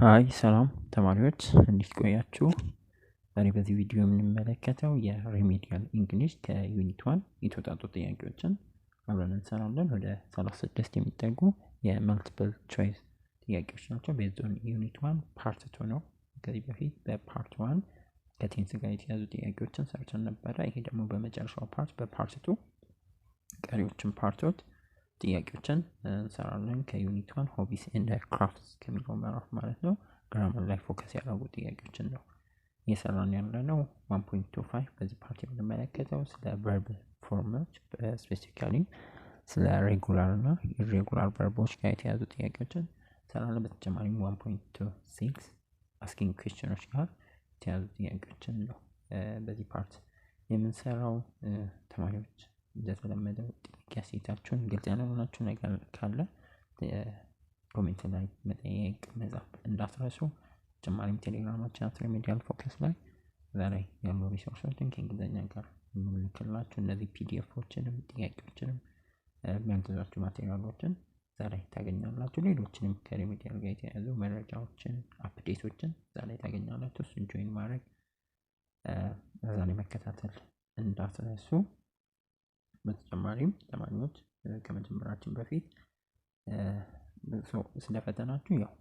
ሃይ ሰላም ተማሪዎች እንዴት ቆያችሁ? ዛሬ በዚህ ቪዲዮ የምንመለከተው የሪሜዲያል እንግሊሽ ከዩኒት 1 የተወጣጡ ጥያቄዎችን አብረን እንሰራለን። ወደ 36 የሚጠጉ የመልቲፕል ቾይስ ጥያቄዎች ናቸው። ቤዝድ ኦን ዩኒት 1 ፓርት 2 ነው። ከዚህ በፊት በፓርት 1 ከቴንስ ጋር የተያዙ ጥያቄዎችን ሰርተን ነበረ። ይሄ ደግሞ በመጨረሻው ፓርት በፓርት 2 ቀሪዎችን ፓርቶች ጥያቄዎችን እንሰራለን። ከዩኒት 1 ሆቢስ ኤንድ ክራፍትስ ከሚለው ምዕራፍ ማለት ነው። ግራመር ላይ ፎከስ ያደረጉ ጥያቄዎችን ነው እየሰራን ያለነው። 1.25 በዚህ ፓርት የምንመለከተው ስለ ቨርብ ፎርሞች ስፔሲፊካሊ ስለ ሬጉላር እና ኢሬጉላር ቨርቦች ጋር የተያዙ ጥያቄዎችን እንሰራለን። በተጨማሪም 1.26 አስኪንግ ኩዌስችኖች ጋር የተያዙ ጥያቄዎችን ነው በዚህ ፓርት የምንሰራው። ተማሪዎች እንደተለመደው ጥያቄ አስተያየታችሁን ግልጽ ያልሆናችሁ ነገር ካለ ኮሜንት ላይ መጠየቅ መጻፍ እንዳትረሱ። ተጨማሪም ቴሌግራማችን ሪሜዲያል ፎከስ ላይ እዛ ላይ ያሉ ሪሶርሶችን ከእንግሊዝኛ ጋር የምንልክላችሁ እነዚህ ፒዲኤፎችንም ጥያቄዎችንም የሚያግዟችሁ ማቴሪያሎችን እዛ ላይ ታገኛላችሁ። ሌሎችንም ከሪሜዲያል ጋር የተያያዙ መረጃዎችን አፕዴቶችን እዛ ላይ ታገኛላችሁ። እሱን ጆይን ማድረግ እዛ ላይ መከታተል እንዳትረሱ። በተጨማሪም ተማሪዎች ከመጀመራችን በፊት ስለ ፈተናችሁ ያው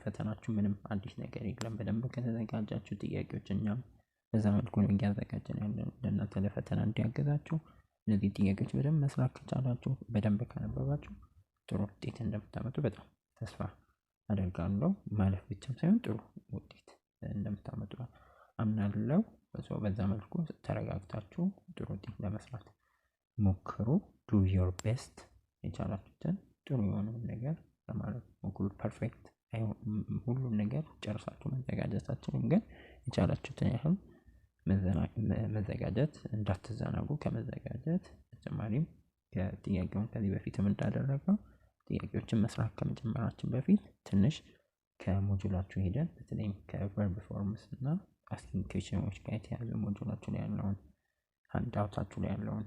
ፈተናችሁ ምንም አዲስ ነገር የለም። በደንብ ከተዘጋጃችሁ ጥያቄዎች እኛም በዛ መልኩ ነው እያዘጋጀን ያለነው ለእናንተ ለፈተና እንዲያግዛችሁ። እነዚህ ጥያቄዎች በደንብ መስራት ከቻላችሁ በደንብ ካነበባችሁ ጥሩ ውጤት እንደምታመጡ በጣም ተስፋ አደርጋለሁ። ማለፍ ብቻም ሳይሆን ጥሩ ውጤት እንደምታመጡ አምናለሁ። በዛ መልኩ ተረጋግታችሁ ጥሩ ውጤት ለመስራት ሞክሩ። ዱ ዮር ቤስት። የቻላችሁትን ጥሩ የሆነውን ነገር ለማድረግ ሞክሩ። ፐርፌክት ሁሉም ነገር ጨርሳችሁ መዘጋጀታችሁን ግን የቻላችሁትን ያህል መዘጋጀት እንዳትዘናጉ። ከመዘጋጀት በተጨማሪም ከጥያቄውን ከዚህ በፊትም እንዳደረገው ጥያቄዎችን መስራት ከመጀመራችን በፊት ትንሽ ከሞጁላችሁ ሄደን በተለይም ከቨርብ ፎርምስ እና አስኪንግ ኩዌስችኖች ጋር የተያዙ ሞጁላችሁ ላይ ያለውን ሃንድአውታችሁ ላይ ያለውን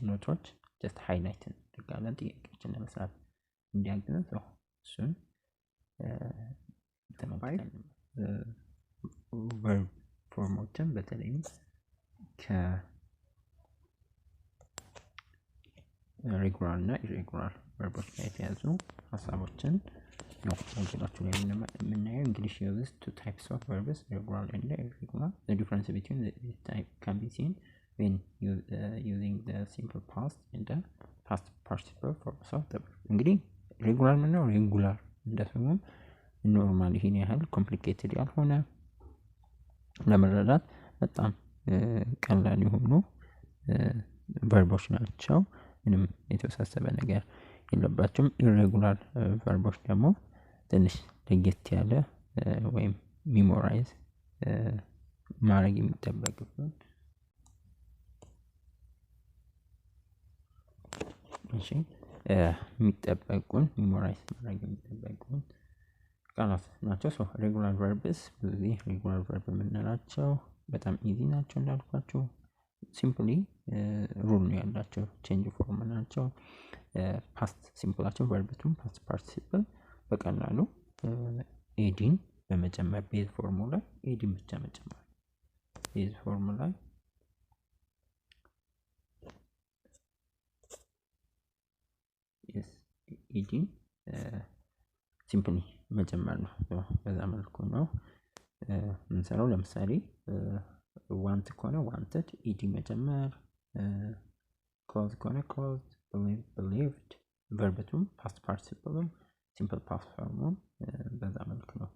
ኖቶች ጀስት ሃይላይት እናደርጋለን ጥያቄዎችን ለመስራት እንዲያግዘን ነው። እሱን ተመልክተን ቨርብ ፎርሞችን በተለይም ከሬጉላር እና ኢሬጉላር ቨርቦች ጋር የተያዙ ሀሳቦችን ነው ሞጁላችሁ ላይ የምናየው። እንግሊሽ uses two types of verbs, regular and irregular. The difference between these types can be seen when using the simple past and the past participle forms of the verb. እንግዲህ ሬጉላር ነው ሬጉላር እንደሰሙም ኖርማል ይሄን ያህል ኮምፕሊኬትድ ያልሆነ ለመረዳት በጣም ቀላል የሆኑ ቨርቦች ናቸው። ምንም የተወሳሰበ ነገር የለባቸውም። ኢሬጉላር ቨርቦች ደግሞ ትንሽ ለየት ያለ ወይም ሚሞራይዝ ማድረግ የሚጠበቅብን የሚጠበቁን ሚሞራይዝ ማድረግ የሚጠበቁን ቃላት ናቸው። ሶ ሬጉላር ቨርብስ ብዙ ሬጉላር ቨርብ የምንላቸው በጣም ኢዚ ናቸው። እንዳልኳቸው ሲምፕሊ ሩል ነው ያላቸው፣ ቼንጅ ፎርም ናቸው። ፓስት ሲምፕላቸው ቨርብቱም ፓስት ፓርቲሲፕል በቀላሉ ኤዲን በመጨመር ቤዝ ፎርሙላ ኤዲን ብቻ መጨመር ቤዝ ፎርሙላ ኤዲን ሲምፕሊ መጨመር ነው። በዛ መልኩ ነው የምንሰራው። ለምሳሌ ዋንት ከሆነ ዋንትድ ኢዲ መጨመር፣ ክሎዝ ከሆነ ክሎዝድ፣ believed ቨርብቱም ፓስት ፓርቲሲፕልም ሲምፕል ፓስት ፎርሙም በዛ መልኩ ነው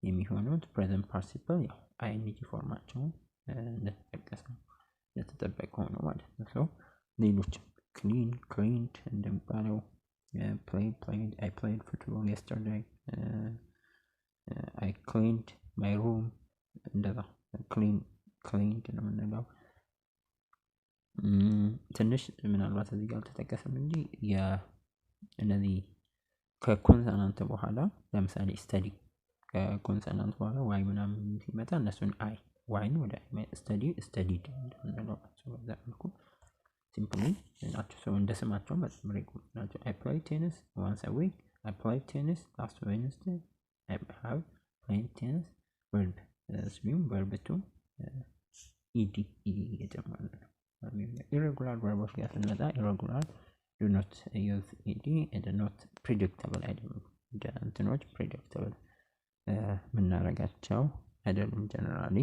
የሚሆኑት። ፕሬዘንት ፓርቲሲፕል ያው አይኤንጂ ፎርማቸውን እንደተጠበቀው ነው ማለት ነው። ሶ ሌሎች ክሊን ክሊንድ እንደሚባለው played I played football yesterday, I cleaned my room እንደዛ cleaned ነው የምንለው። ትንሽ ምናልባት እዚህ ጋር ተጠቀሰም እንጂ እነዚህ ከኮንሶናንት በኋላ ለምሳሌ ስተዲ ከኮንሶናንት በኋላ ዋይ ምናምን ሲመጣ እነሱን አይ ዋይን ወደ studied እንደምንለው በዛ መልኩ ሲምፕሊ ናቸው። ሰው እንደ ስማቸው በጣም ሬጉላር ናቸው። I play tennis once a week, I played tennis last Wednesday, have present tense verb ሲሆን verb to ed እየጨመረ ነው። irregular verbs ጋር ስንመጣ irregular do not use ed and not predictable አይደሉም። እንትኖች predictable ምናረጋቸው አይደሉም። ጀነራሊ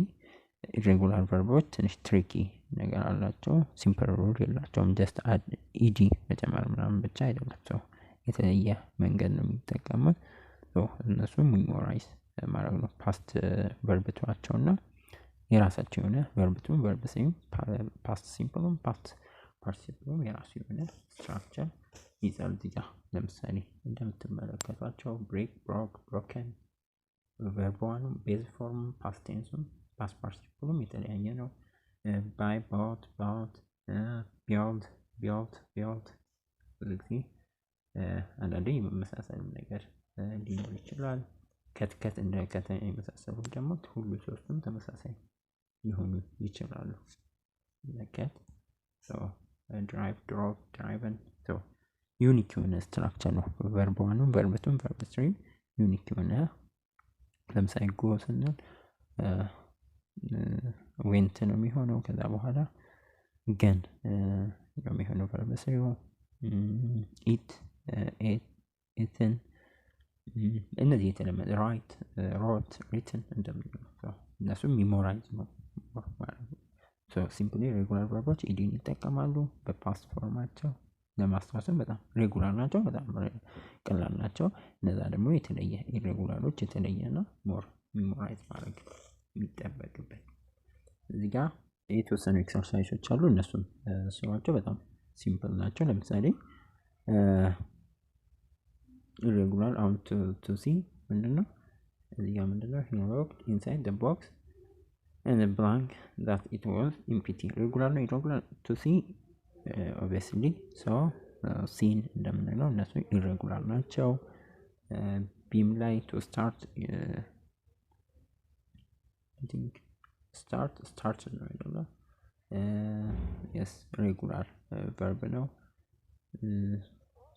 irregular verbs ትንሽ tricky ነገር አላቸው። simple rule የላቸውም። just add ed መጨመር ምናምን ብቻ አይደለም። ሰው የተለየ መንገድ ነው የሚጠቀሙት። እነሱ ሜሞራይዝ ማድረግ ነው። ፓስት verb ተዋቸውና የራሳቸው የሆነ verb to verb ሲሆን past simple past participle የራሱ የሆነ structure ይዛል። እዚጋ ለምሳሌ እንደምትመለከቷቸው break broke broken verb one base form past tense past participle የተለያየ ነው። buy bought bought build built built ስለዚህ አንዳንዴ የመመሳሰል ነገር ሊኖር ይችላል። ከት እንደ ከት የመሳሰሉት ደግሞ ሁሉ ሶስቱም ተመሳሳይ ሊሆኑ ይችላሉ። ከት drive drove driven ዩኒክ የሆነ ስትራክቸር ነው። verb one verb two verb three ዩኒክ የሆነ ለምሳሌ go ስንል went ነው የሚሆነው። ከዛ በኋላ ግን ነው የሚሆነው verb three eat ate eaten እነዚህ የተለመደ write wrote written እንደምንለው እነሱ ሜሞራይዝ ነው ማለት ነው። ሲምፕሊ ሬጉላር ቨርቦች ኢዲን ይጠቀማሉ በፓስት ፎርማቸው ለማስታወስም በጣም ሬጉላር ናቸው፣ በጣም ቀላል ናቸው። እነዛ ደግሞ የተለየ ኢሬጉላሮች የተለየና ሞር ሜሞራይዝ ማድረግ የሚጠበቅበት። እዚህ ጋር የተወሰኑ ኤክሰርሳይሶች አሉ። እነሱም ስራቸው በጣም ሲምፕል ናቸው። ለምሳሌ irregular to see ምንድነው? እዚህ ጋር ምንድነው? he looked inside the box and the blank that it was empty. regular ነው irregular to see obviously so seen እንደምንለው እነሱ irregular ናቸው። beam ላይ to start I think start ነው አይደል? yes regular verb ነው።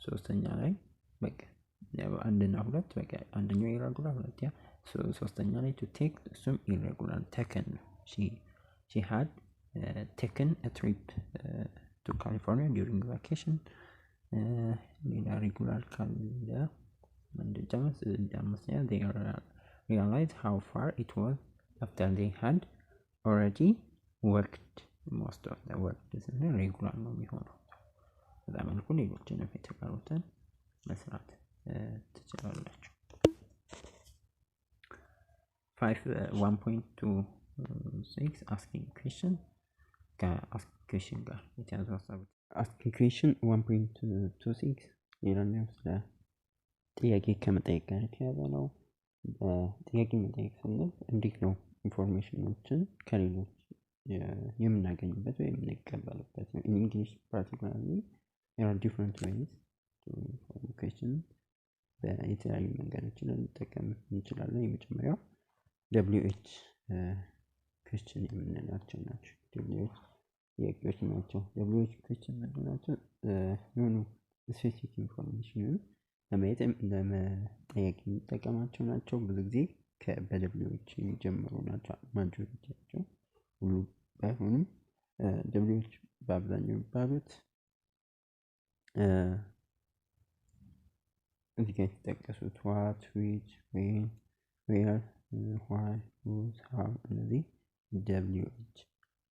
ሶስተኛ ላይ በቃ አንድና ሁለት በቃ አንደኛው irregular ሁለት ያ ሶስተኛ ላይ to take እሱም irregular taken she had taken a trip to California during vacation irregular ካለ እንደጀመስ እንደማስያ they realized how far it was after they had already worked most of the work isn't regular ነው የሚሆነው። በጣም መልኩ ሌሎችንም የተቀሩትን መስራት ትችላላችሁ። 1.26 asking question ከአስኪንግ ኩዌሽን ጋር የተያዙ ሀሳቦች። asking question 1.26 ሌላኛው ስለ ጥያቄ ከመጠየቅ ጋር የተያዘ ነው። ጥያቄ መጠየቅ ስንል እንዴት ነው ኢንፎርሜሽኖችን ከሌሎች የምናገኝበት ወይም የምንቀበልበት ነው። in English particularly there are different ways to inform question በየተለያዩ መንገዶችን ልንጠቀም እንችላለን። የመጀመሪያው WH question የምንላቸው ናቸው። WH ጥያቄዎች ናቸው። WH question የምንላቸው የሆኑ ስፔሲፊክ ኢንፎርሜሽን ለመጠየቅ የምንጠቀማቸው ናቸው። ብዙ ጊዜ በWH የሚጀምሩ ናቸው ማጆሪቲያቸው፣ ሁሉ ባይሆንም WH በአብዛኛው የሚባሉት እዚህ ጋር የተጠቀሱት what which when where why whose how እነዚህ WH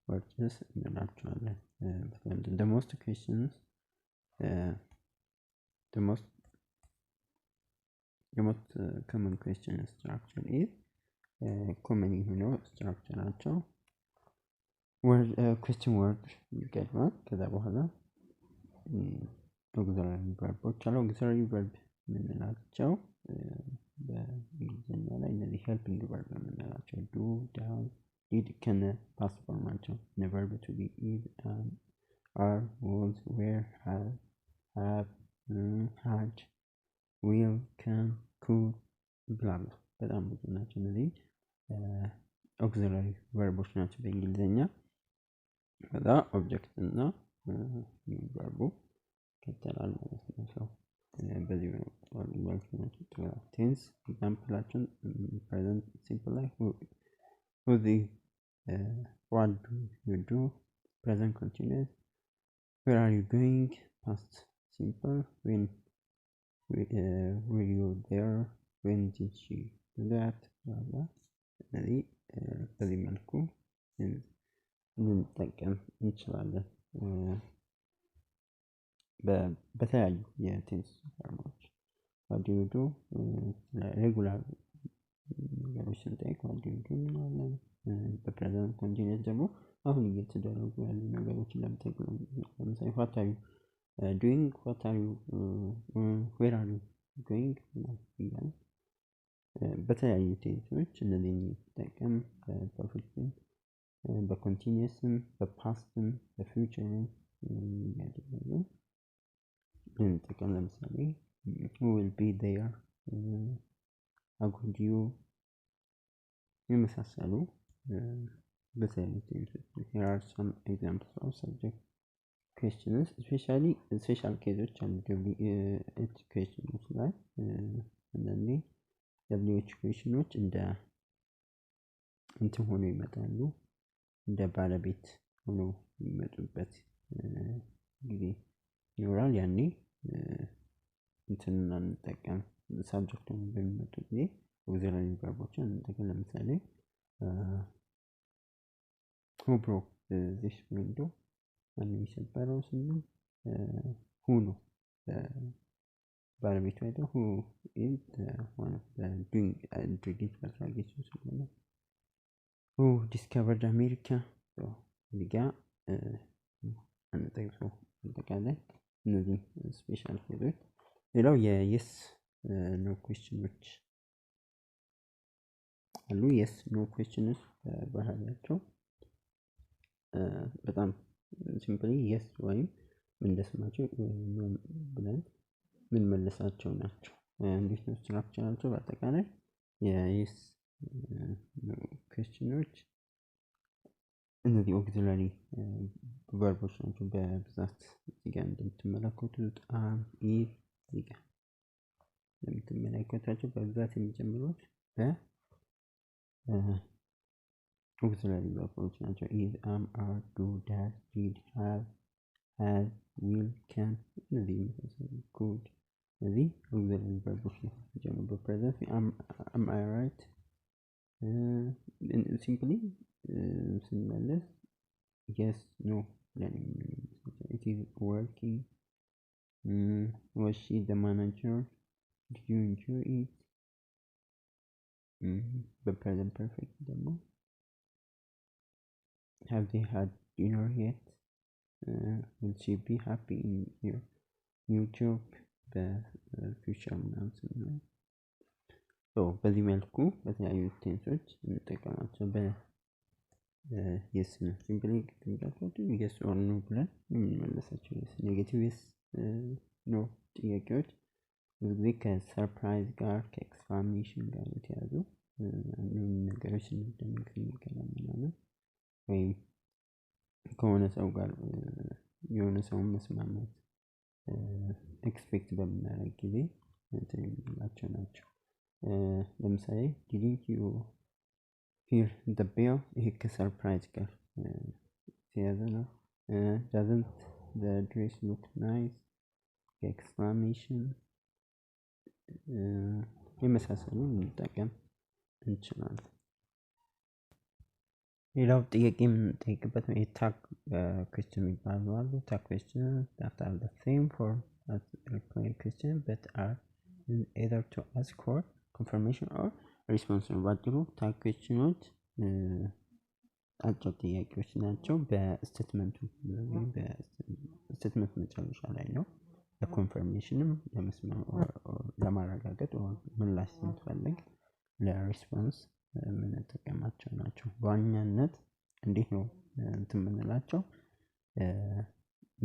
words እንላቸዋለን። the most questions the most common question structure is common የሆነው structure ናቸው። word question word ይቀድማል። ከዛ በኋላ auxiliary verbs አሉ። auxiliary verb የምንላቸው በእንግሊዝኛ ላይ እነዚህ helping verb የምንላቸው do does did ከነ past formaቸው verb to be is are was were have had will can could blah blah በጣም ብዙ ናቸው። እነዚህ auxiliary verbs ናቸው በእንግሊዝኛ። ከዛ object እና verb ይከተላል ማለት ነው። በዚህ መልኩ ነው ቴንስ ኤግዛምፕላችን ፕሬዘንት ሲምፕል ላይ who the what do you do present continuous where are you going past simple when were you there when did she do that ስለዚህ በዚህ መልኩ ልንጠቀም እንችላለን በተለያዩ የቴንስ ፎርሞች what do you do ሬጉላር ነገሮች ስንጠይቅ what do you do እንላለን በፕሬዘንት ኮንቲኒየስ ደግሞ አሁን እየተደረጉ ያሉ ነገሮችን ለመጠየቅ ነው ለምሳሌ what are you doing what are you where are you going ይላል በተለያዩ ቴንሶች እነዚህን እንጠቀም በፐርፌክትም በኮንቲኒየስም በፓስትም በፊውቸርም ያደርጋሉ እንጠቀም ለምሳሌ who will be there how could you የመሳሰሉ በተለያዩ ቴንሶች here are some examples of subject questions especially special cases and WH questions ላይ እንደኔ WH questions እንደ እንትን ሆኖ ይመጣሉ እንደ ባለቤት ሆኖ የሚመጡበት ጊዜ ይኖራል ያኔ እንትን እንጠቀም ሳብጀክት ሆኖ በሚመጡ ጊዜ auxiliary verbs እንጠቀም ለምሳሌ who broke this window ማን የሚሰበረው ስንል who ነው ባለቤቱ አይደል who is one of the doing ድርጊት አድራጊዎች ስለሆነ who discovered America እዚህ ጋር አንጠቅሰው አጠቃላይ እነዚህ ስፔሻል ኬዞች ሌላው የየስ ኖ ኩዌስችኖች አሉ የስ ኖ ኩዌስችንስ ባህሪያቸው በጣም ሲምፕሊ የስ ወይም እንደስማቸው ኖ ብለን ምን መለሳቸው ናቸው እንዴት ነው ስትራክቸራቸው በአጠቃላይ የየስ ኩዌስችኖች እነዚህ ኦክሲላሪ ቨርቦች ናቸው በብዛት እዚህ ጋር እንደምትመለከቱት ኢዝ እዚህ ጋር እንደምትመለከቷቸው በብዛት የሚጀምሩት ኦክሲላሪ ቨርቦች ናቸው ኢዝ አም አር ዱ ዳት ዲድ ሃቭ has will can እነዚህ could እነዚህ ኦክሲላሪ ቨርቦች ናቸው በፕሬዘንት am I right simply ስንመለስ yes no it is working was she the manager did you enjoy it the present perfect ደግሞ have they had dinner yet will she be happy in your new job the future ምናምን በዚህ መልኩ በተለያዩ ቴንሶች እንጠቀማቸው yes ነው ሲምፕሊ ከተመጣጣው yes or no ብለን የምንመለሳቸው yes ኔጌቲቭ yes no ጥያቄዎች ብዙ ከሰርፕራይዝ ጋር ከኤክስክላሜሽን ጋር የተያዙ ነገሮች እንደምንደነቅ እንገናኛለን ወይም ከሆነ ሰው ጋር የሆነ ሰው መስማማት ኤክስፔክት በምናደርግ ጊዜ እንትን የሚላቸው ናቸው ለምሳሌ didn't you hear the bell ይሄ ከሰርፕራይዝ ጋር የተያዘ ነው doesn't the dress look nice exclamation የመሳሰሉ እንጠቀም እንችላለን ሌላው ጥያቄ የምንጠይቅበት ነው የታግ question የሚባሉ አሉ tag questions that are the same for as reply question but are either to ask for confirmation or response ባጭሩ tag questions አጭር ጥያቄዎች ናቸው በስቴትመንቱ በስቴትመንት መጨረሻ ላይ ነው ለኮንፈርሜሽንም ለማረጋገጥ ምላሽ ስንፈልግ ለሪስፖንስ የምንጠቀማቸው ናቸው በዋናነት እንዴት ነው እንትን የምንላቸው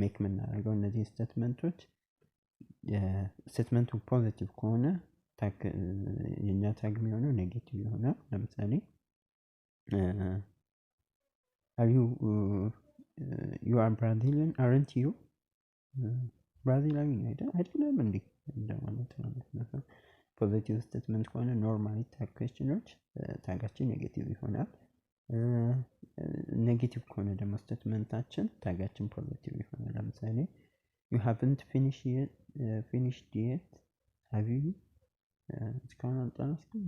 ሜክ የምናደርገው እነዚህ ስቴትመንቶች ስቴትመንቱ ፖዚቲቭ ከሆነ ታግ የኛ ታግ የሚሆነው ኔጌቲቭ ይሆናል ለምሳሌ are you are Brazilian aren't you ብራዚላዊ አይደለም እንዴ እንደማለት ነው። ፖዚቲቭ ስቴትመንት ከሆነ ኖርማሊ ታግ ኩዌስችኖች ታጋችን ኔጌቲቭ ይሆናል። ኔጌቲቭ ከሆነ ደግሞ ስቴትመንታችን ታጋችን ፖዚቲቭ ይሆናል። ለምሳሌ you haven't finished yet have you እስካሁን አልጨረስክም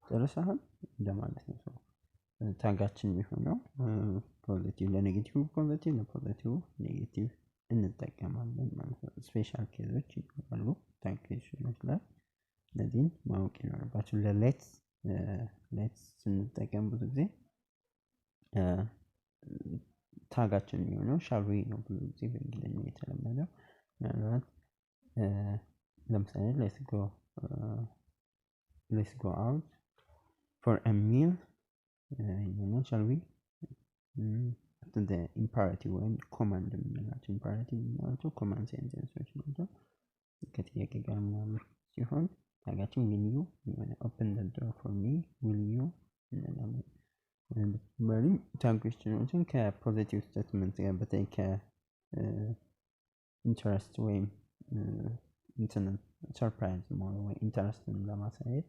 ጨርሰሃል እንደማለት ነው። ታጋችን የሚሆነው ፖዚቲቭ ለኔጌቲቭ ፖዚቲቭ ለፖዚቲቭ ኔጌቲቭ እንጠቀማለን ማለት ነው። ስፔሻል ኬዞች ይኖራሉ ታግ ኩዌስችኖች ላይ እነዚህን ማወቅ ይኖርባችሁ። ለሌትስ ስንጠቀም ብዙ ጊዜ ታጋችን የሚሆነው ሻል ዊ ነው። ብዙ ጊዜ በእንግሊዝኛ የተለመደው ምናልባት ለምሳሌ let's go out for a meal shall we the imperative ወይም ኮማንድ የምንላቸው ኢምፐራቲቭ የምንላቸው ኮማንድ ሴንቴንሶች ናቸው። ከጥያቄ ጋር ምናምን ሲሆን ታጋችን will you open the door for me will you እንላለን። በተጨማሪም ታግ ኩዌስችኖችን ከፖዚቲቭ ስቴትመንት ጋር በተለይ ከኢንተረስት ወይም ሰርፕራይዝ መሆን ወይ ኢንተረስትን ለማሳየት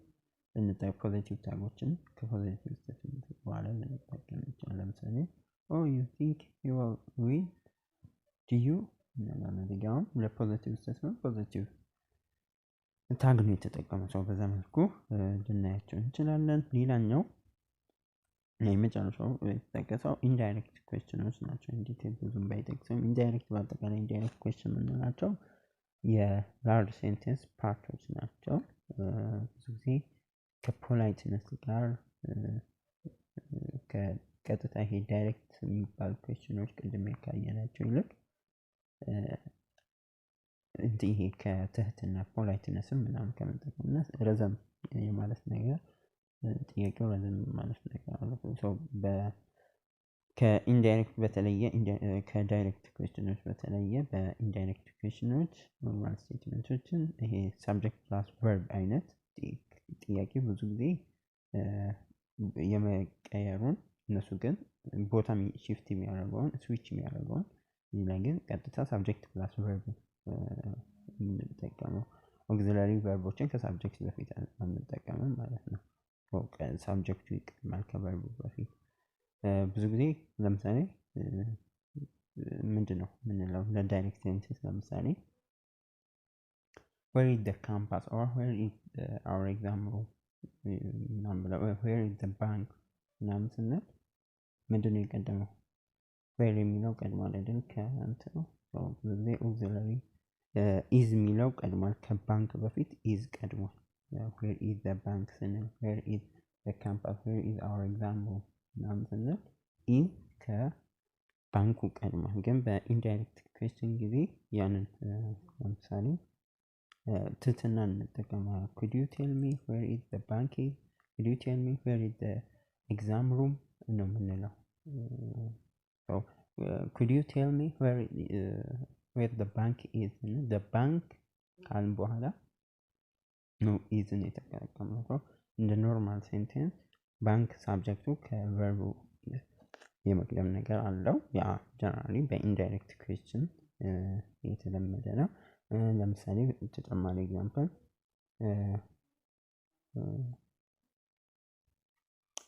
እንጠቀም ፖዚቲቭ ታጎችን ከፖዚቲቭ ስቴትመንት በኋላ ልንጠቀም እንችላለን። ለምሳሌ you think you will win do you እንላለን። ዲጋውን ለፖዚቲቭ ስቴትመንት ፖዚቲቭ ታግ ነው የተጠቀመው ሰው በዛ መልኩ ልናያቸው እንችላለን። ሌላኛው የመጨረሻው የተጠቀሰው ኢንዳይሬክት ኩዌስችኖች ናቸው። ኢንዲቴል ብዙም ባይጠቅስም ኢንዳይሬክት በአጠቃላይ ኢንዳይሬክት ኩዌስችን የምንላቸው የላርጅ ሴንቴንስ ፓርቶች ናቸው። ብዙ ጊዜ ከፖላይትነስ ጋር ከቀጥታ ይሄ ዳይሬክት የሚባሉ ኩዌስችኖች ቅድም ካየናቸው ይልቅ ይሄ ከትህትና ፖላይትነስም ምናምን ከመጠቀምና ረዘም የማለት ነገር ጥያቄው ረዘም ማለት ነገር አለ። ከኢንዳይሬክት በተለየ ከዳይሬክት ኩዌስችኖች በተለየ በኢንዳይሬክት ኩዌስችኖች ኖርማል ስቴትመንቶችን ይሄ ሳብጀክት ፕላስ ቨርብ አይነት ጥያቄ ብዙ ጊዜ የመቀየሩን እነሱ ግን ቦታ shift የሚያደርገውን ስዊች የሚያደርገውን እዚህ ላይ ግን ቀጥታ ሳብጀክት ፕላስ ቨርብ የምንጠቀመው ኦክሲላሪ ቨርቦችን ከሳብጀክት በፊት አንጠቀምም ማለት ነው። ሳብጀክቱ ይቀድማል ከቨርቡ በፊት። ብዙ ጊዜ ለምሳሌ ምንድነው የምንለው ለዳይሬክት ሴንቴንስ ለምሳሌ where is the campus or where is our exam room where is the bank ምናምን ስንል ምንድነው የቀደመው where የሚለው ቀድሟል አይደል ከአንተ ነው። ብዙ ጊዜ ኦክሲላሪ is የሚለው ቀድሟል ከባንክ በፊት is ቀድሟል። where is the bank ስንል where is the campus where is our exam room ምናምን ስንል is ከባንኩ ቀድሟል። ግን በኢንዳይሬክት ኩዌስችን ጊዜ ያንን ለምሳሌ ትህትና እንጠቀማለን። could you tell me where is the bank is could you tell me where is the exam room ነው የምንለው። could you tell me where the bank is the bank ካልን በኋላ ነው isን የተጠቀምነው። እንደ ኖርማል ሴንቴንስ ባንክ ሳብጀክቱ ከቨርቡ የመቅደም ነገር አለው። ያ ጀነራሊ በኢንዳይሬክት ኩዌስችን የተለመደ ነው። ለምሳሌ ተጨማሪ ኤግዛምፕል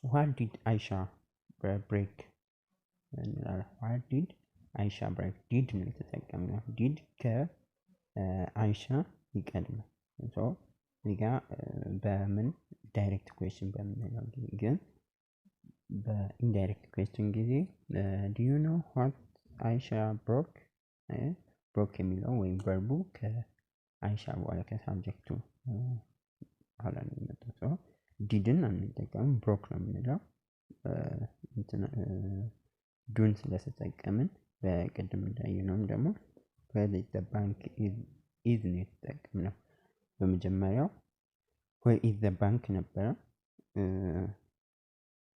what did Aisha break what did Aisha break did ነው የተጠቀምነው። did ከአይሻ ይቀድማል። ሶ እዚህ ጋር በምን ዳይሬክት ኩዌስችን በምንለው ግን በኢንዳይሬክት ኩዌስችን ጊዜ do you know what Aisha broke broke የሚለው ወይም ቨርቡ ከአይሻ በኋላ ከሳብጀክቱ በኋላ ነው የሚመጣው። ሶ ዲድን አንጠቀምም ብሮክ ነው የምንለው። ዱን ስለተጠቀምን በቅድም እንዳየነውም ደግሞ where is the bank is ነው የተጠቀምነው። በመጀመሪያው where is the bank ነበረ።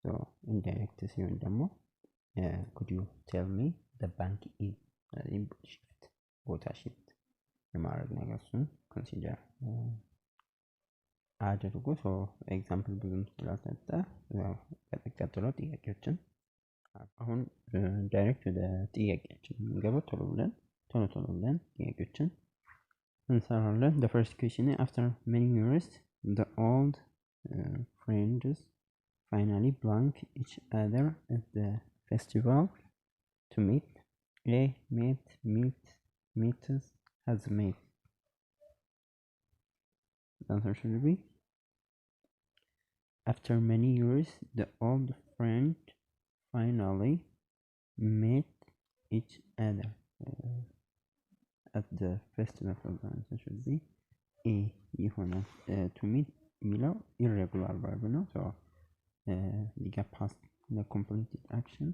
ሶ ኢንዳይሬክት ሲሆን ደግሞ could you tell me the bank is shift ቦታ shift የማድረግ ነገር እሱን ኮንሲደር አድርጉ። ሶ ኤግዛምፕል ብዙም ስላልሰጠ ቀጥሎ ጥያቄዎችን አሁን ዳይሬክት ወደ ጥያቄያችን የምንገባው ቶሎ ብለን ጥያቄዎችን እንሰራለን። the first question after many years the old friends finally blank each other at the festival to meet. A meets has met. The answer should be after many years the old friend finally met each other at the festival. The answer should be A ይሆናል። to meet የሚለው irregular verb ነው። so እዚህ ጋር past ለcompleted action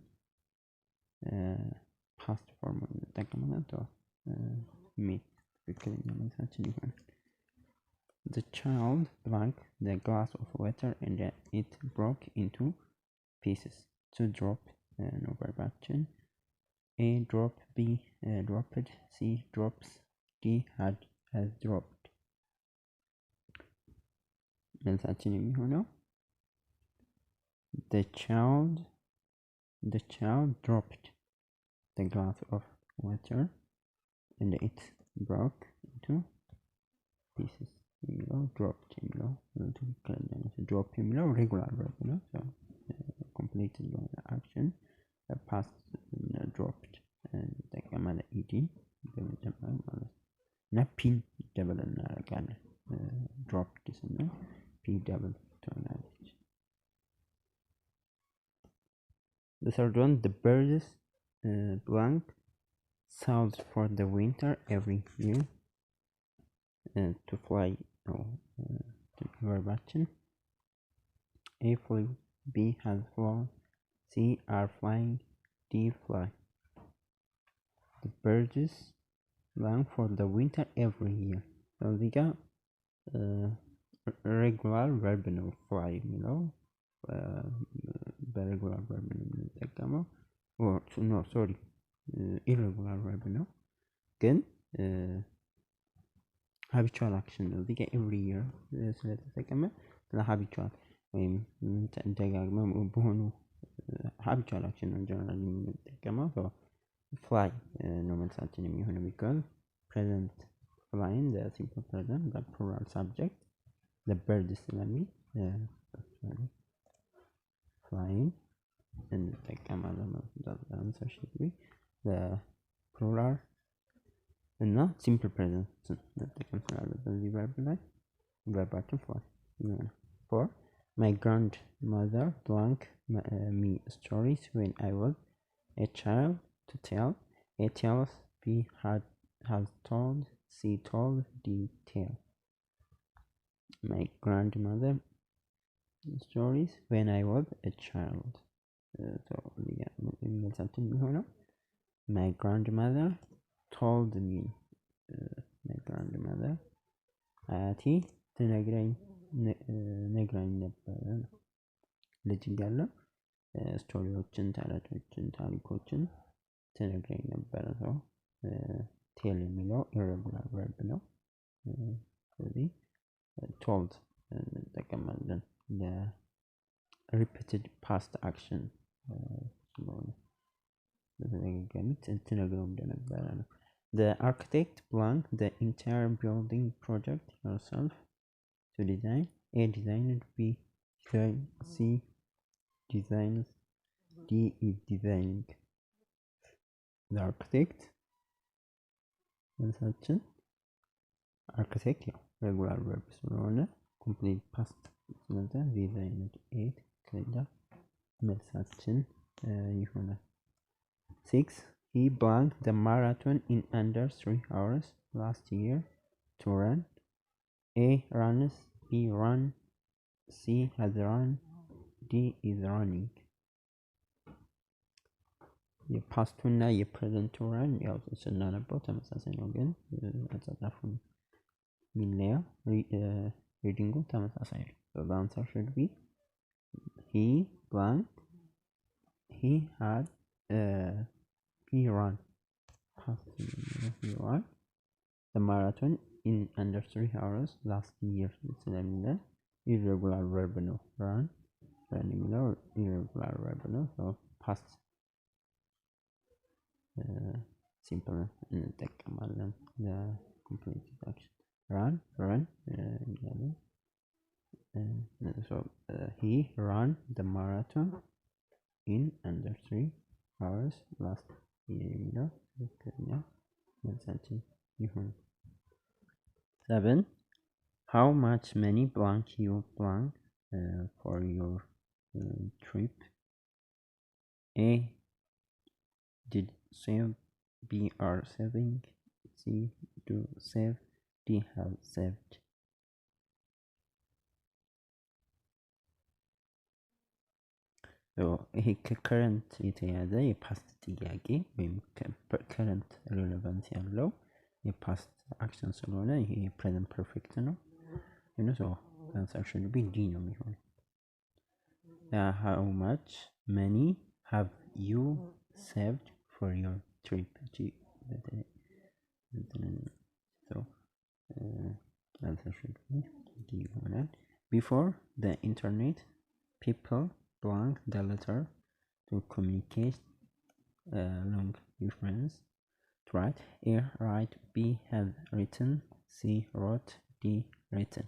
past form እንጠቀማለን። so meet ትክክለኛ መልሳችን ይሆናል። the child drank the glass of water and it broke into pieces. to drop ነው verbaችን A drop, B dropped, C drops, D has dropped. መልሳችን የሚሆነው the child dropped the glass of water and it broke into pieces. የሚለው dropped የሚለው ትክክለኛ ነው። drop የሚለው regular verb ነው። so completed action past dropped እንጠቀማለን ed በመጨመር ማለት ነው። እና ፒን ደብል እናደርጋለን። dropped ስንል ፒ ደብል ትሆናለች። the third one the birds blank south for the winter every year. to fly ነው verbaችን A flew, B has flown, C are flying, D fly. the birds blank for the winter every year. so እዚህ ጋር regular verb ነው fly የሚለው በሬጉላር verb ነው የምንጠቀመው። no sorry irregular verb ነው ግን habitual action ነው። እዚህ ጋር every year ስለተጠቀመ ለhabitual ወይም ደጋግመን በሆኑ habitual action ነው ጀነራሊ የምንጠቀመው። so fly ነው መልሳችን የሚሆነው because present flying the simple present the plural subject the bird ስለሚል flying እንጠቀማለን ማለት ነው። the answer should be the plural እና simple present እንጠቀም ስላለብን እዚህ verb ላይ verbaችን fly ይሆናል። for my grandmother told me stories when I was a child to tell. A tells, B has told, C told, D tell. my grandmother stories when I was a child. so መልሳችን የሚሆነው my grandmother told me. my grandmother አያቴ ነግራኝ ነበረ ልጅ እያለሁ ስቶሪዎችን ተረቶችን ታሪኮችን ትነግረኝ ነበረ። ሰው ቴል የሚለው irregular verb ነው። ስለዚህ told እንጠቀማለን repeated past action ስለሆነ በተደጋጋሚ ትነግረው እንደነበረ ነው። the architect planned the entire building project herself to design. A designed, B design, C designs, D is designing. the architect መልሳችን architect ያው regular verb ስለሆነ complete past ስለሆነ designed A ትክክለኛ መልሳችን ይሆናል። 6 he blanked the marathon in under 3 hours last year to run. A runs, B run, C has run, D is running. የፓስቱ እና የፕሬዘንቱ run ያው ስናነበው ተመሳሳይ ነው ግን አጻጻፉን ሚለያ ሪዲንጉ ተመሳሳይ ነው። so the answer should be he blank he had he ran the marathon in under 3 hours last year. ስለሚለ irregular verb ነው run የሚለው irregular verb ነው። so past simple እንጠቀማለን completed action. Run. So he ran the marathon in under 3 hours last year. 7. How much money blank you blank for your trip? A. Did save. B. Are saving. C. Do save. D. Have saved. ይሄ ከከረንት የተያዘ የፓስት ጥያቄ ወይም ከረንት ሬሌቫንስ ያለው የፓስት አክሽን ስለሆነ ይሄ ፕሬዘንት ፐርፌክት ነው። ሶ አንሰር ሹድ ቢ ዲ ነው የሚሆነው። how much money have you saved for your trip? so answer should be D ይሆናል። before the internet people blank the letter to communicate long difference. Right. A. Write. B. Have written. C. Wrote. D. Written.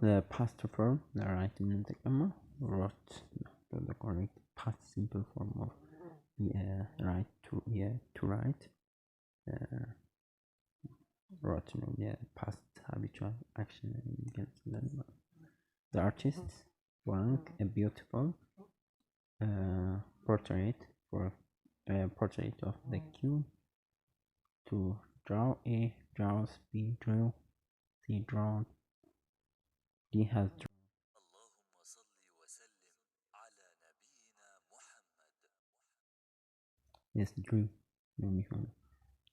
The past form, the right in the comma, wrote, the correct past simple form of right to write. Wrote, past habitual action. The artist blank a beautiful portrait of the queen. To draw. A. Draws. B. drew. C. drawn. D. has drawn. Yes, drew ነው የሚሆነው።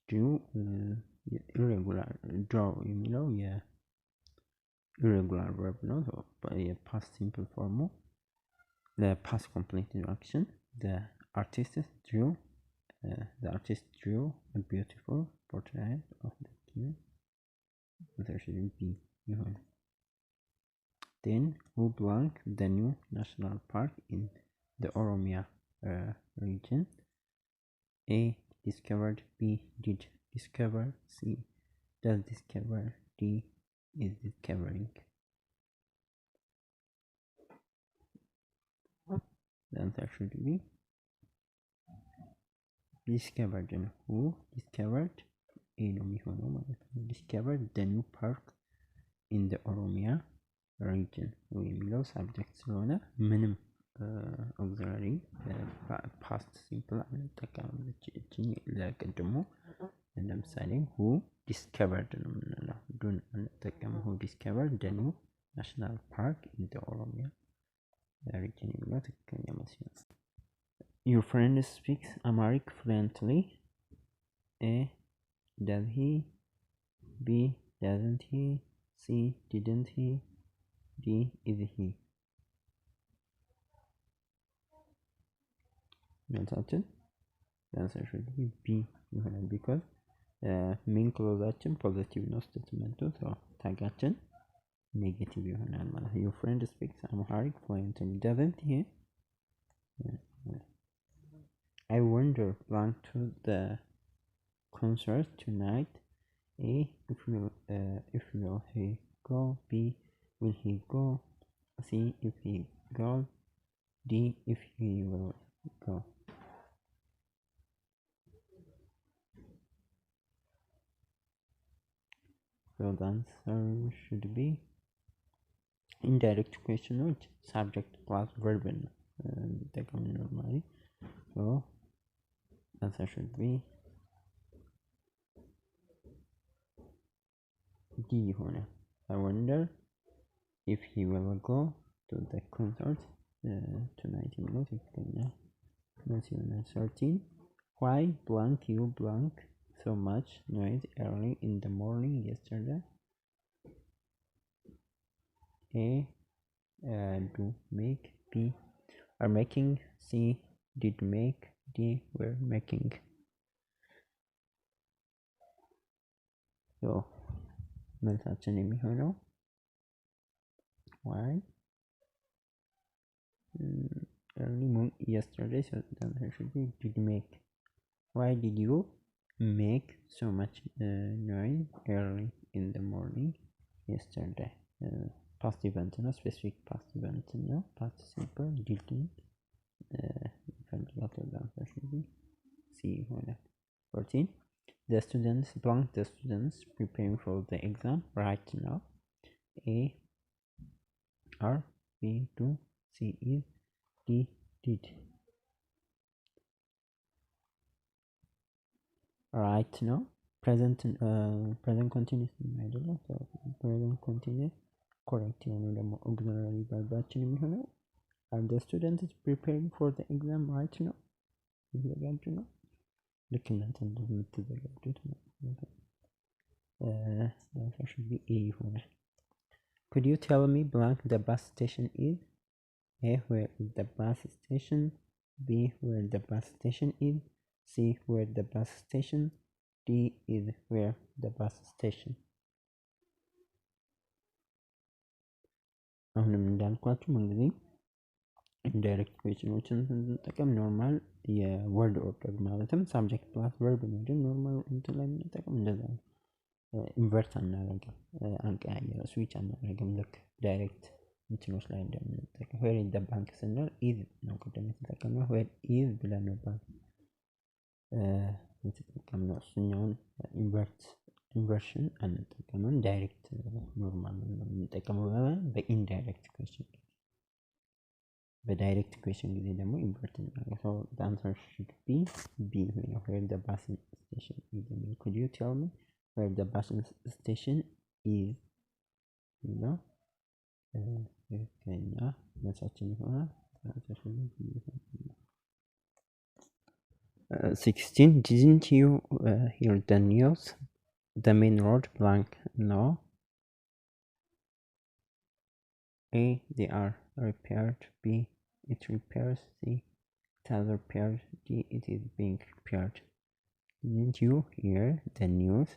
drew irregular draw የሚለው irregular verb ነው። የፓስት ሲምፕል ፎርሙ ለፓስት ኮምፕሌት አክሽን the artist drew a beautiful portrait of the king. There should be ይሆናል። Then who blank the new national park in the Oromia region? A. Discovered. B. Did discover. C. Does discover. D. Is discovering. The answer should be discovered. Who discovered? A ነው የሚሆነው ማለት ነው። Discovered the new park in the Oromia region የሚለው ሳብጀክት ስለሆነ ምንም auxiliary past simple አንጠቀምም። እቺ ለቅድሙ ለምሳሌ who discovered ነው የምንለው ዱን አንጠቀምም። who discovered the new national park in the Oromia region የሚለው ትክክለኛ መልስ ነው። Your friend speaks Amharic fluently. A. Does he? B. Doesn't he? C. Didn't he? D. Is he? መልሳችን answer should be B ይሆናል። because ሜን ክሎዛችን ፖዚቲቭ ነው ስቴትመንቱ፣ ታጋችን ኔጌቲቭ ይሆናል ማለት ነው። Your friend speaks Amharic fluently. Doesn't he? I wonder blank to the concert tonight. A. If will he go? B. Will he go? C. If he goes. D. If he will go. So the answer should be indirect questions subject plus verb normally. So answer should be D ይሆናል። I wonder if he will go to the concert tonight የሚለው ትክክለኛ መልስ ይሆናል። 13 Why blank you blank so much noise early in the morning yesterday? A. Do make. B. Are making. C. Did make. D. Were making. So መልሳችን የሚሆነው why early yesterday, so the answer should be did make. why did you make so much noise early in the morning yesterday? Past event ነው specific past event ነው past simple didn't ይፈልጋል answer should be C ይሆናል 14 the students blank the students preparing for the exam right now A R B do C is D did right now present continuous አይደለም present continuous correct የሆነው ደግሞ auxiliary verbaችን የሚሆነው are the students preparing for the exam right now ይዘጋጁ ነው ልክ እናንተ እንደምትዘጋጁት ነው should be A ይሆናል could you tell me blank the bus station is A where is the bus station B where the bus station is C where the bus station D is where the bus station አሁንም እንዳልኳችሁ እንግዲህ ኢንዳይሬክት ኩዌሽኖችን ስንጠቀም ኖርማል የወርድ ኦርደር ማለትም ሳብጀክት ፕላስ ቨርብ ነው እንጂ ኖርማል እንትን ላይ የምንጠቀም እንደዛ ነው ኢንቨርት አናደርግም አንቀያየር ስዊች አናደርግም ልክ ዳይሬክት እንትኖች ላይ እንደምንጠቀም where is the bank ስንል is ነው ቅድም የተጠቀምነው where is ብለን ነው ባንክ የተጠቀምነው እሱኛውን ኢንቨርሽን አንጠቀምም ዳይሬክት ኖርማል ነው የምንጠቀመው በኢንዳይሬክት ኩዌሽን በዳይሬክት ኩዌሽን ጊዜ ደግሞ ኢንቨርት እናደርጋለን so the answer should be B where the bus station is could you tell me where the bus station is ነው ከኛ መሳችን ይሆናል 16 didn't you hear the news the main road blank no A they are repaired B it repairs C it has repaired D it is being repaired didn't you hear the news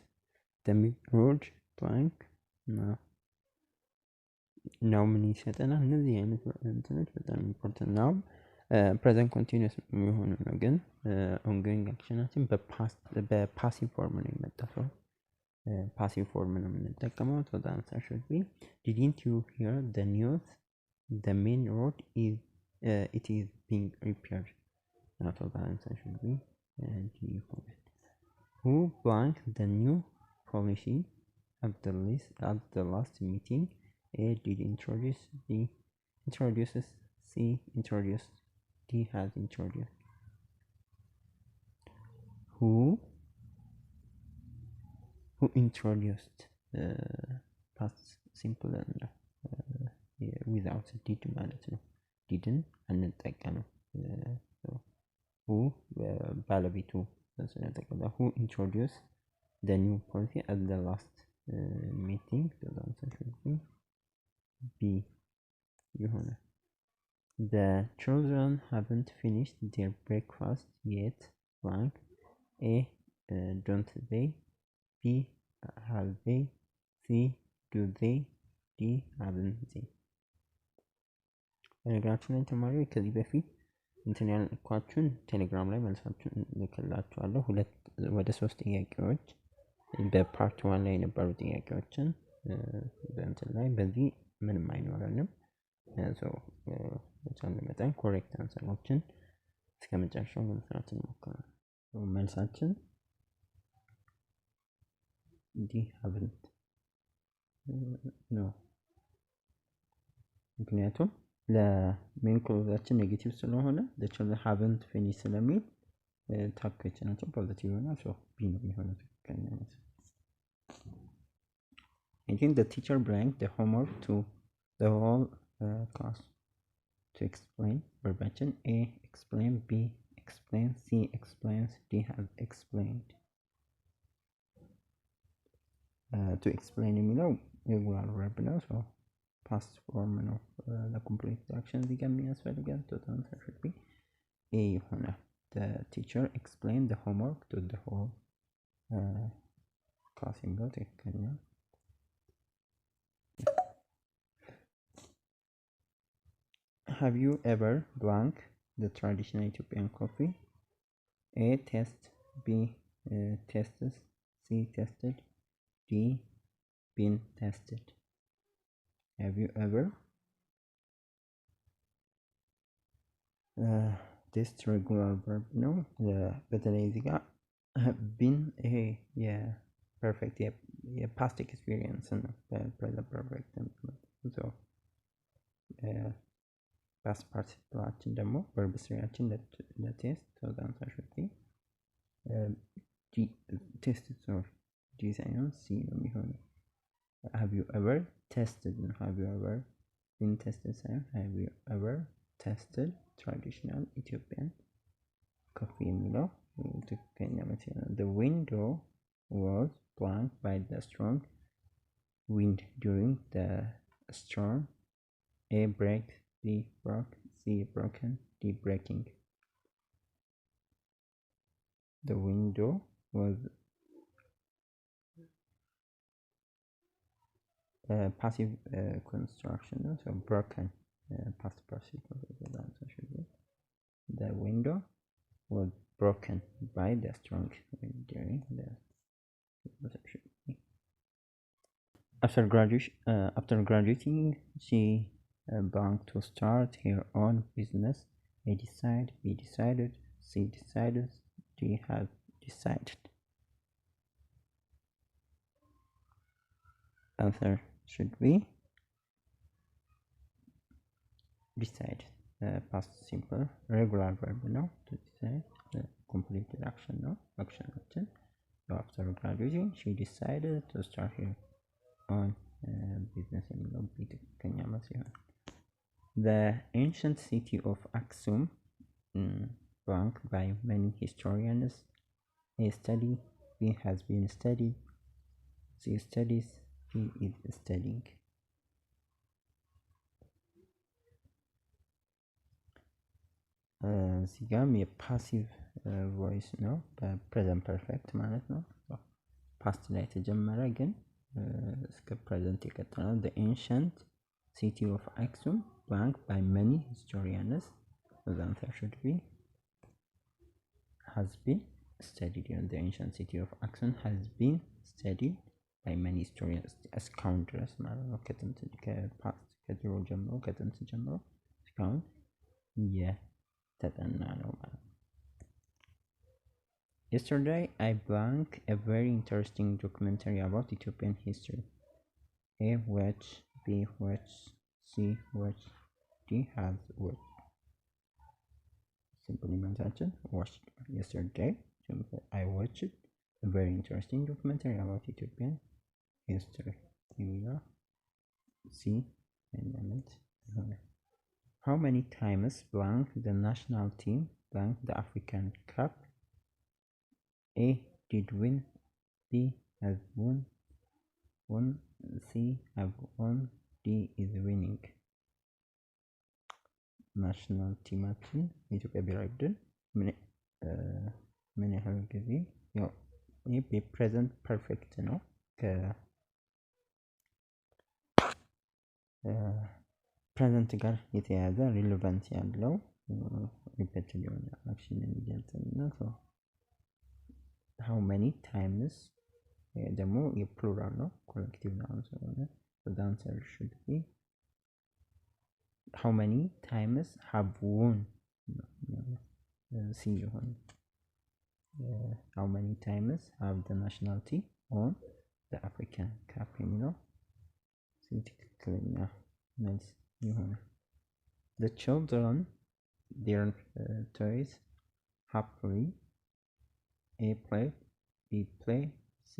the main road blank no now ምን ይሰጠናል እነዚህ አይነት እንትኖች በጣም ኢምፖርታንት ነው ፕሬዘንት ኮንቲኒዩስ የሚሆኑ ነው ግን ኦንጎይንግ አክሽናችን በፓሲቭ ፎርም ነው የሚመጣው passive form ነው የምንጠቀመው so the answer should be didn't you hear the news the main road is it is being repaired so the answer should be D who blank the new policy at the last meeting A did introduce B introduces C introduced D has introduced who introduced past simple and without did ማለት ነው didn't አንጠቀምም who ባለቤቱ ስለተቀበለ who introduced the new policy at the last meeting so the answer should be B ይሆናል the children haven't finished their breakfast yet blank A don't they B have they C do they D haven't they በነገራችን ላይ ተማሪዎች ከዚህ በፊት እንትን ያልኳችሁን ቴሌግራም ላይ መልሳችሁን ልክላችኋለሁ ወደ 3 ጥያቄዎች በፓርት 1 ላይ የነበሩ ጥያቄዎችን በእንትን ላይ በዚህ ምንም አይኖረንም so በቻልን መጠን ኮሬክት አንሰሮችን እስከመጨረሻው መስራት እንሞክራለን መልሳችን D haven't no ምክንያቱም ለሜን ክሎዛችን ኔጌቲቭ ስለሆነ the children haven't finished ስለሚል ታክቸናቸው ፖዚቲቭ ይሆናል so B ነው የሚሆነው ትክክለኛ መልስ Again the teacher blanked the homework to the whole class to explain verbatim A explain B explain C explains D has explained to explain የሚለው regular verb ነው so past form ነው ለኮምፕሌት አክሽን እዚህ ጋር የሚያስፈልገን total answer should be A ይሆናል the teacher explained the homework to the whole class የሚለው ትክክለኛ Have you ever blank the traditional Ethiopian coffee? A. Taste B. Tested. C. Tested. D. Been tested. Have you ever test regular verb ነው። በተለይ እዚህ ጋር ቢን ይሄ የፐርፌክት የፓስት ኤክስፒሪየንስ ነው። በፕሬዘንት ፐርፌክት ነው። ፓስት ፓርቲሲፕላችን ደግሞ ቨርብ ስሪያችን ለቴስት ተዛንሳሾች ቴስት ዲ ሳይሆን ሲ ነው የሚሆነው። have you ever tested ነው። have you ever been tested ሳይሆን have you ever tested traditional Ethiopian coffee የሚለው ትክክለኛ መልስ ነው። the window was blown by the strong wind during the storm. A. break, B. broke, C. broken, D. breaking. The window was passive construction, so broken, past participle. The window was broken by the strong wind during the after graduating she planned to start her own business. A. decided, B. decided, C. decided, D. has decided. Answer should be decide. Past simple regular verb now to decide. Completed action now action. So after graduating she decided to start her own business. The ancient city of Aksum, belonged by many historians. A. study, B. has been studied, C. studies, D. is studying. እዚህ ጋም የፓሲቭ ቮይስ ነው። በፕሬዘንት ፐርፌክት ማለት ነው። ፓስት ላይ የተጀመረ ግን እስከ ፕሬዘንት የቀጠለው the ancient city of Aksum belonged by many historians. The answer should be has been studied. The ancient city of Aksum has been studied by many historians. እስካሁን ድረስ ማለት ነው። ከጥንት ከፓስት ከድሮ ጀምሮ ከጥንት ጀምሮ እስካሁን የተጠና ነው ማለት ነው። Yesterday I blank a very interesting documentary about Ethiopian history. A. watch, B. watch, C. watch, D. has watched. Simply mention watched. Yesterday I watched a very interesting documentary about Ethiopian history. C. and how many times blank the national team blank the African Cup? A. did win, B. has won, C. have won, D. is winning. ናሽናል ቲማችን የኢትዮጵያ ብሔራዊ ቡድን ምን ያህል ጊዜ ያው ይህ ፕሬዘንት ፐርፌክት ነው። ከፕሬዘንት ጋር የተያያዘ ሪሌቫንስ ያለው ሪፒትድ የሆነ አክሽን የሚገልጽና ሰው how many times ደግሞ የፕሉራል ነው ኮሌክቲቭ ነው ስለሆነ the answer should be how many times have won. See how many times have the national team won the African Cup? See nice. The children their toys happily. A. play, B. play, C.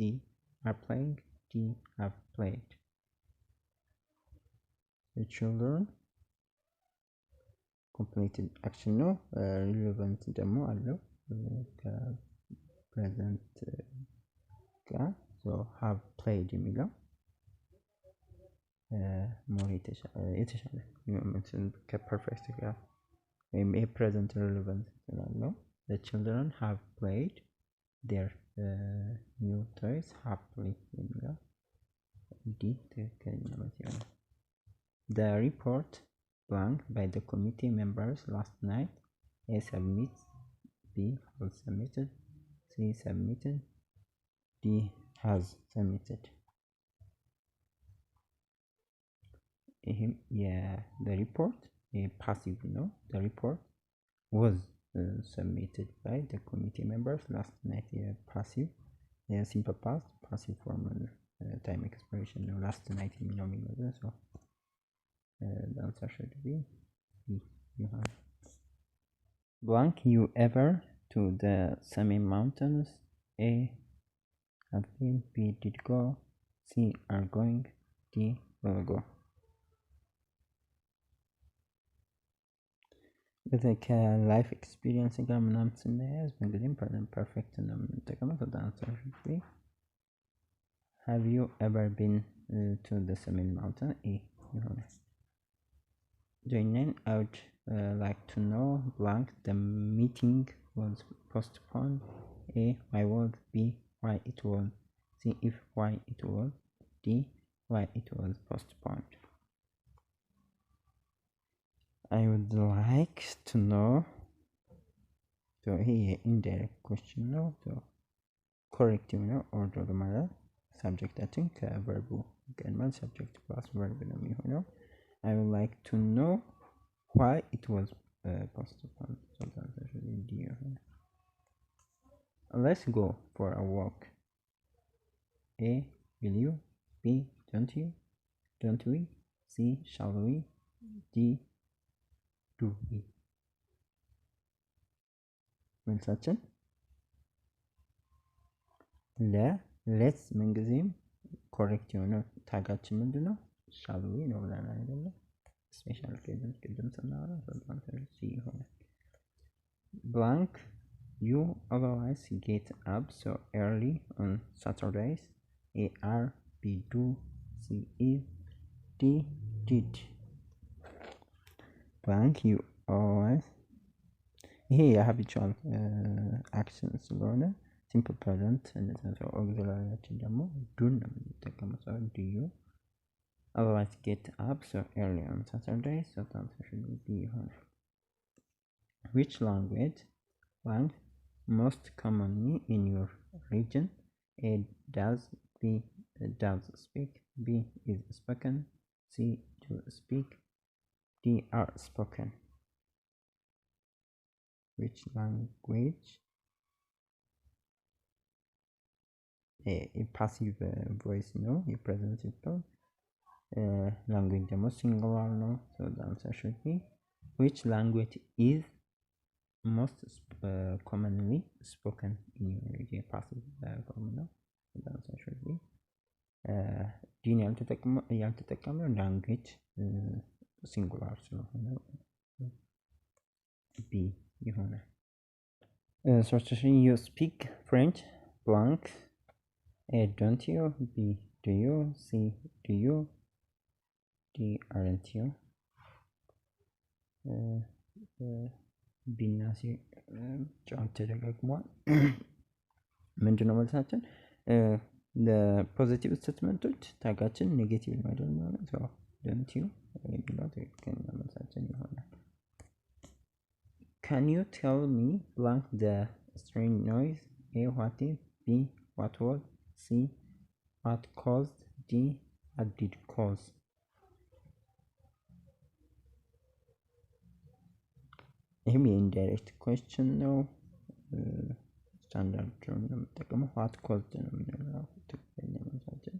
are playing, D. have played. The children completed action ነው። relevant ደግሞ አለው ከፕሬዘንት ጋር so have played የሚለው ሞር የተሻለ ከፐርፌክት ጋር ወይም የፕሬዘንት relevant ስላለው the children have played their new toys happily የሚለው ዲ ትክክለኛ መልስ ይሆናል። The report blank by the committee members last night. A. submit, B. was submitted, C. C submitted, D has submitted. The report passive ነው. The report was submitted by the committee members last night. Passive simple past passive form time expression ነው last night የሚለው የሚመጣው so the answer should be blank you ever to the Summit Mountains. A have been, B did go, C are going, D will go. ከላይፍ ኤክስፒሪየንስ ጋር ምናምን ስናያዝ በእንግዲህ ፕሬዘንት ፐርፌክት ነው የምንጠቀመው። so the answer should be have you ever been to the Summit Mountain? A ይሆናል። Joining I would like to know blank the meeting was postponed. A why was, B why it was, C if why it was, D why it was postponed. I would like to know, so here indirect question ነው so correct ነው order ማለት subjecታችን ከverb ይቀድማል subject plus verb ነው የሚሆነው I would like to know why it was postponed so that's actually D. Let's go for a walk. A will you, B don't you, don't we, C shall we, D do we. መልሳችን let's ምንጊዜም ኮሬክት የሆነው ታጋችን ምንድነው shall we ነው ብለን አይደለ ስፔሻል ኬዝን ቅድም ስናወራ በጣም ሲ ይሆናል blank you otherwise get up so early on Saturdays. A are, B do, C is, D did. blank you always ይሄ የሀቢቹዋል አክሽን ስለሆነ ሲምፕል ፕሬዘንት እንደዚህ ኦግዚላሪያችን ደግሞ ዱን ነው የምንጠቀመው so do you otherwise get up so early on Saturday so the answer should be ይሆናል which language blank most commonly in your region. A does, B does speak, B is spoken, C do speak, D are spoken. Which language? A passive voice no, a present simple language the most singular no, so the answer should be which language is most commonly spoken in your region. Passive form no, so the answer should be ዲን ያልተጠቀመው language singular ስለሆነ B ይሆናል sortation you speak French blank. A don't you, B do you, C do you, D aren't you. B እና C ጫን ተደጋግሟል ምንድነው መልሳችን ለፖዚቲቭ ስቴትመንቶች ታጋችን ኔጌቲቭ ነው አይደል ማለት ነው don't you የሚለው ትክክለኛ መልሳችን ይሆናል Can you tell me blank the strange noise? A what is, B what was, C what caused, D what did cause. ይህም የኢንዳይሬክት ኩዌስችን ነው ስታንዳርድ ተርም ነው የምጠቀመው what caused ነው የምንለው ትክክለኛ መልሳችን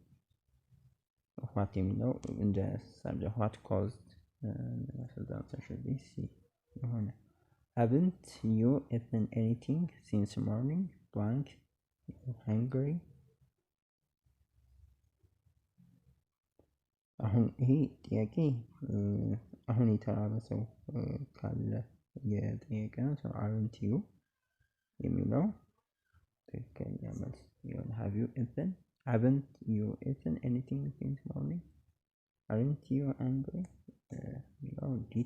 what የሚለው እንደ ሰብጀክት what caused so the answer should be C ይሆናል Haven't you eaten anything since morning? Blank. Hungry. አሁን ይሄ ጥያቄ አሁን የተራበ ሰው ካለ የጥያቄ ነው so aren't you የሚለው ትክክለኛ መልስ ይሆናል haven't you eaten anything since morning? Aren't you hungry?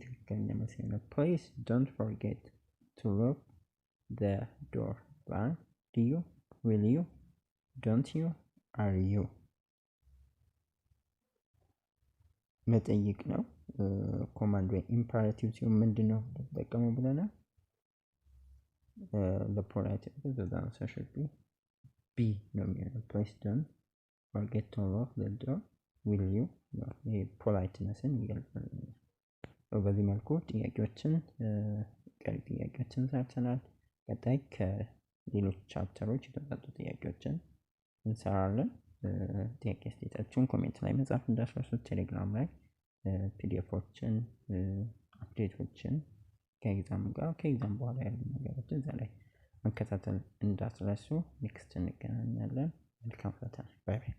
ትክክለኛ መልስ ይሆናል Please don't forget to lock the door. Blank. Do you, will you, don't you, are you. መጠይቅ ነው ኮማንድ ወይ ኢምፐራቲቭ ሲሆን ምንድነው ተጠቀመው ብለናል the polite the answer should be B ነው የሚሆነው። please don't forget to lock the door will you ይሄ ፖላይትነስን ይገልጻል። በዚህ መልኩ ጥያቄዎችን ቀሪ ጥያቄዎችን ሰርተናል። ቀጣይ ከሌሎች ቻፕተሮች የተመጡ ጥያቄዎችን እንሰራለን። ጥያቄ ስቴታችሁን ኮሜንት ላይ መጻፍ እንዳትረሱ። ቴሌግራም ላይ ፒዲኤፎችን አፕዴቶችን ከኤግዛም ጋር ከኤግዛም በኋላ ያሉ ነገሮችን እዛ ላይ መከታተል እንዳትረሱ። ኔክስት እንገናኛለን። መልካም ፈተና። ባይ ባይ።